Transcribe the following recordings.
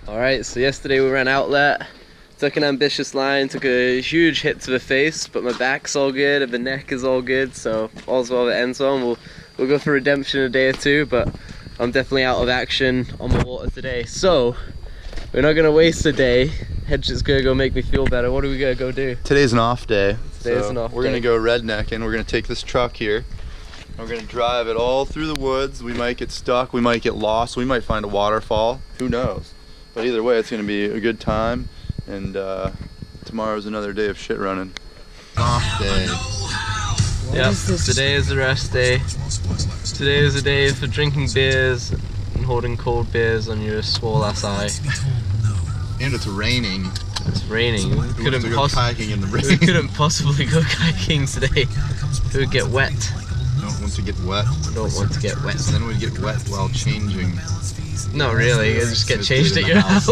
Alright, so yesterday we ran outlet, took an ambitious line, took a huge hit to the face, but my back's all good and the neck is all good, so all's well that ends well. We'll go for redemption in a day or two, but I'm definitely out of action on the water today. So, we're not gonna waste a day. Hedge's gonna go make me feel better. What are we gonna go do? Today's an off day. Today's an off day. We're gonna go rednecking. We're gonna take this truck here. And we're gonna drive it all through the woods. We might get stuck, we might get lost, we might find a waterfall. Who knows? But either way, it's gonna be a good time. And tomorrow's another day of shit running. Off day. Yep, today is a rest day. Today is a day for drinking beers and holding cold beers on your swole ass eye. And it's raining. It's raining. We couldn't kayaking in the rain. We couldn't possibly go kayaking today. We would get wet. Don't want to get wet. Don't want to get wet. And then we'd get wet while changing. Not really, you just get changed at your house.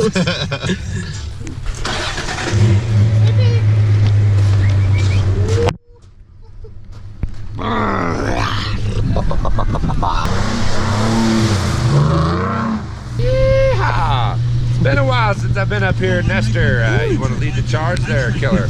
Yeehaw! It's been a while since I've been up here at Nestor. You want to lead the charge there, killer?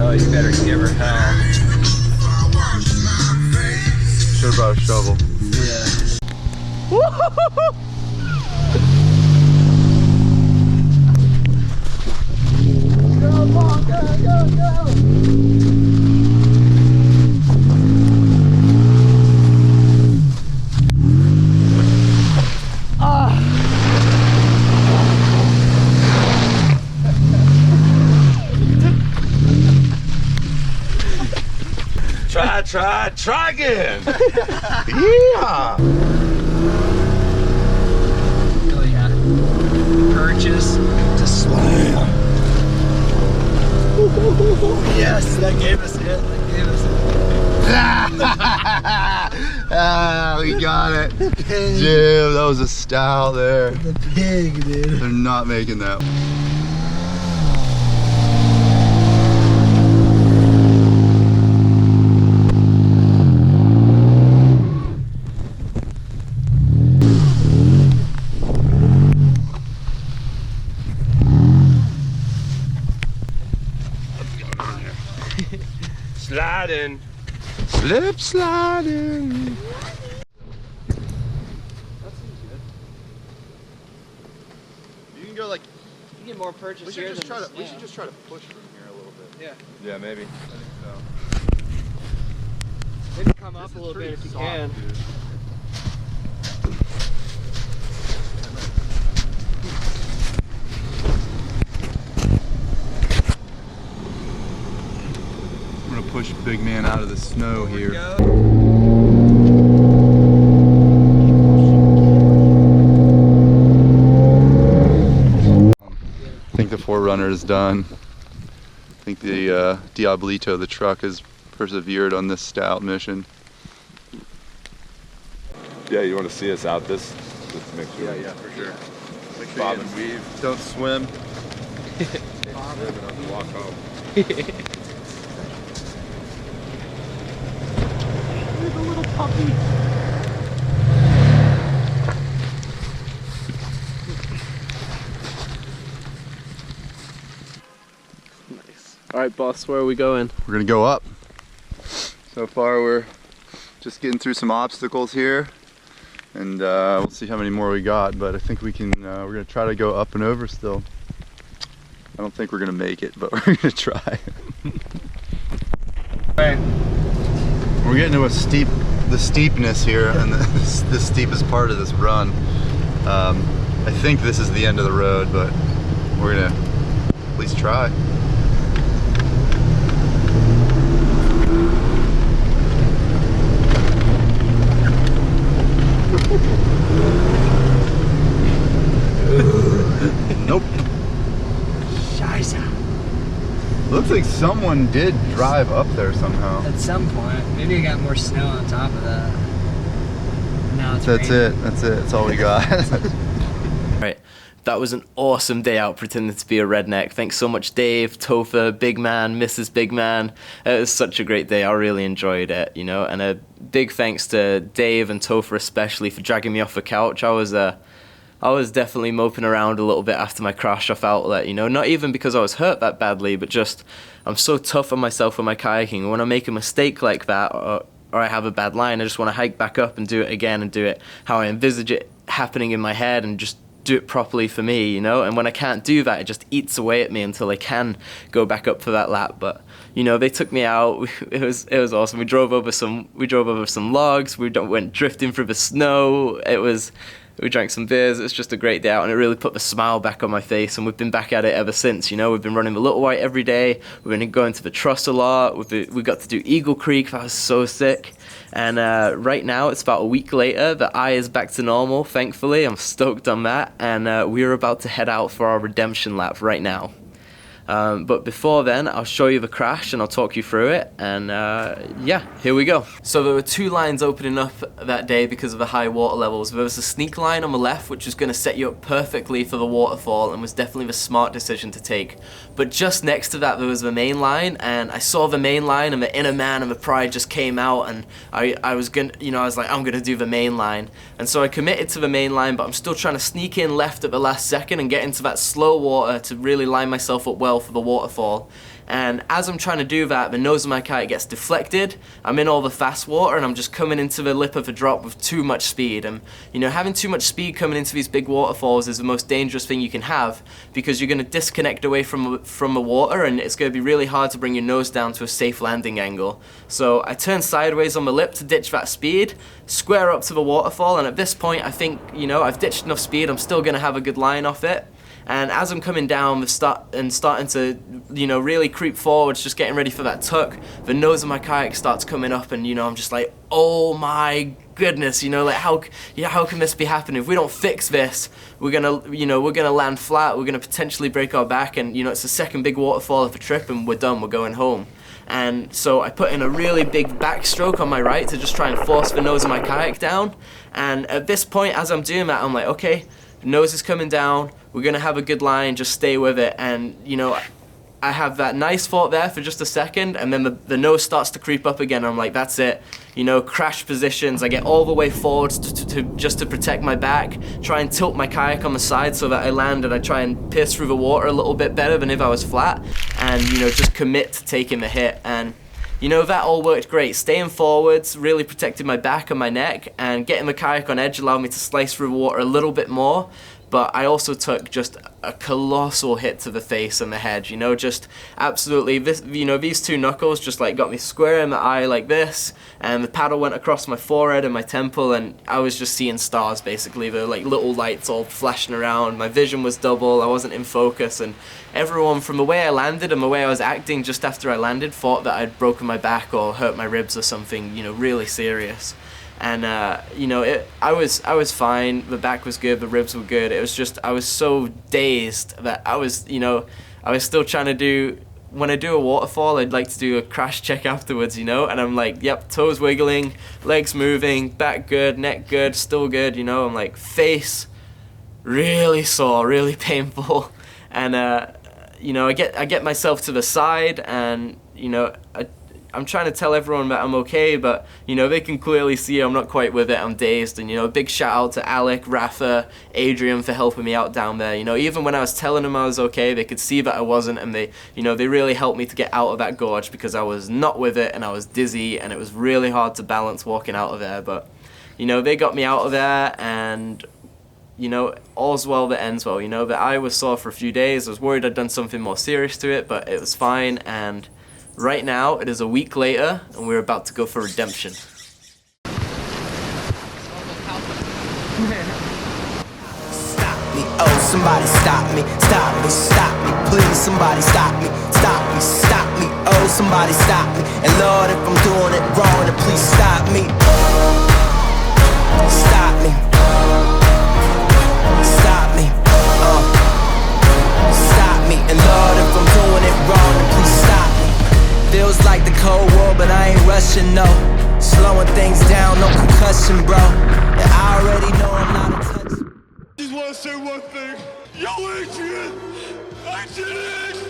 Oh, you better give her hell. Should've brought a shovel. Yeah. Go, go, go! Try again! Yeah! Oh yeah. Purchase to slam. Yes, that gave us it. That gave us it. Ah, we got it. The pig. Dude, that was a stout there. The pig, dude. They're not making that. Sliding. Slip sliding. That seems good. You can go like. You get more purchase We here should just than try to. We should just try to push from here a little bit. Yeah. Yeah, maybe. I think so. Maybe come up This a is little pretty bit if you soft, can. dude. I'm gonna push big man out of the snow here. I think the 4Runner is done. I think the Diablito, the truck, has persevered on this stout mission. Yeah, you want to see us out this? Just make sure. Yeah, for sure. Make sure Bob you and weave. don't swim. Walk home. There's a little puppy. Nice. Alright, boss, where are we going? We're gonna go up. So far we're just getting through some obstacles here, and we'll see how many more we got, but I think we can, we're gonna try to go up and over still. I don't think we're gonna make it, but we're gonna try. We're getting to the steepness here, and the steepest part of this run. I think this is the end of the road, but we're gonna at least try. Nope. Scheiße. Looks like someone did drive up there somehow. At some point, maybe it got more snow on top of that. Now it's That's raining. it. That's it. That's all we got. Right. That was an awesome day out pretending to be a redneck. Thanks so much, Dave, Topher, Big Man, Mrs. Big Man. It was such a great day. I really enjoyed it, you know. And a big thanks to Dave and Topher especially for dragging me off the couch. I was definitely moping around a little bit after my crash off outlet, you know. Not even because I was hurt that badly, but just I'm so tough on myself with my kayaking. And when I make a mistake like that, or I have a bad line, I just want to hike back up and do it again and do it how I envisage it happening in my head and just do it properly for me, you know. And when I can't do that, it just eats away at me until I can go back up for that lap. But you know, they took me out. It was awesome. We drove over some logs. We went drifting through the snow. We drank some beers. It was just a great day out, and it really put the smile back on my face, and we've been back at it ever since, you know. We've been running the Little White every day. We've been going to the Truss a lot. We got to do Eagle Creek. That was so sick. And right now, it's about a week later. The eye is back to normal, thankfully. I'm stoked on that, and we're about to head out for our redemption lap right now. But before then, I'll show you the crash and I'll talk you through it, and yeah, here we go. So there were two lines opening up that day because of the high water levels. There was a sneak line on the left, which was going to set you up perfectly for the waterfall and was definitely the smart decision to take. But just next to that, there was the main line, and I saw the main line, and the inner man and the pride just came out, and I was gonna, you know, I was like, I'm gonna do the main line. And so I committed to the main line, but I'm still trying to sneak in left at the last second and get into that slow water to really line myself up well for the waterfall. And as I'm trying to do that, the nose of my kayak gets deflected. I'm in all the fast water, and I'm just coming into the lip of a drop with too much speed. And you know, having too much speed coming into these big waterfalls is the most dangerous thing you can have, because you're going to disconnect away from the water, and it's going to be really hard to bring your nose down to a safe landing angle. So I turn sideways on the lip to ditch that speed, square up to the waterfall, and at this point I think, you know, I've ditched enough speed. I'm still going to have a good line off it. And as I'm coming down starting to, you know, really creep forwards, just getting ready for that tuck, the nose of my kayak starts coming up, and you know, I'm just like, oh my goodness, you know, like how can this be happening? If we don't fix this, we're gonna land flat. We're gonna potentially break our back, and you know, it's the second big waterfall of the trip, and we're done. We're going home. And so I put in a really big backstroke on my right to just try and force the nose of my kayak down. And at this point, as I'm doing that, I'm like, okay, nose is coming down. We're gonna have a good line, just stay with it. And you know, I have that nice thought there for just a second, and then the nose starts to creep up again. I'm like, that's it, you know, crash positions. I get all the way forward just to protect my back, try and tilt my kayak on the side so that I land, and I try and pierce through the water a little bit better than if I was flat, and you know, just commit to taking the hit. And you know, that all worked great. Staying forwards really protected my back and my neck, and getting the kayak on edge allowed me to slice through the water a little bit more. But I also took just a colossal hit to the face and the head, you know, just absolutely, this, you know, these two knuckles just like got me square in the eye like this, and the paddle went across my forehead and my temple, and I was just seeing stars basically. There were like little lights all flashing around, my vision was double, I wasn't in focus, and everyone, from the way I landed and the way I was acting just after I landed, thought that I'd broken my back or hurt my ribs or something, you know, really serious. And you know, I was fine. The back was good. The ribs were good. It was just I was so dazed that I was still trying to do. When I do a waterfall, I'd like to do a crash check afterwards, you know. And I'm like, yep, toes wiggling, legs moving, back good, neck good, still good, you know. I'm like, face really sore, really painful, and you know, I get myself to the side, and you know, I'm trying to tell everyone that I'm okay, but you know, they can clearly see I'm not quite with it. I'm dazed. And you know, a big shout out to Alec, Rafa, Adrian for helping me out down there. You know, even when I was telling them I was okay, they could see that I wasn't, and they really helped me to get out of that gorge, because I was not with it and I was dizzy, and it was really hard to balance walking out of there. But you know, they got me out of there, and you know, all's well that ends well. You know, the eye was sore for a few days. I was worried I'd done something more serious to it, but it was fine. And right now, it is a week later, and we're about to go for redemption. Stop me, oh, somebody stop me, please, somebody stop me, oh, somebody stop me, and Lord, if I'm doing it wrong, then please stop me, stop me, Feels like the Cold War, but I ain't rushing, no. Slowing things down, no concussion, bro. And I already know I'm not a touch. Just wanna say one thing. Yo, Adrian! I did it!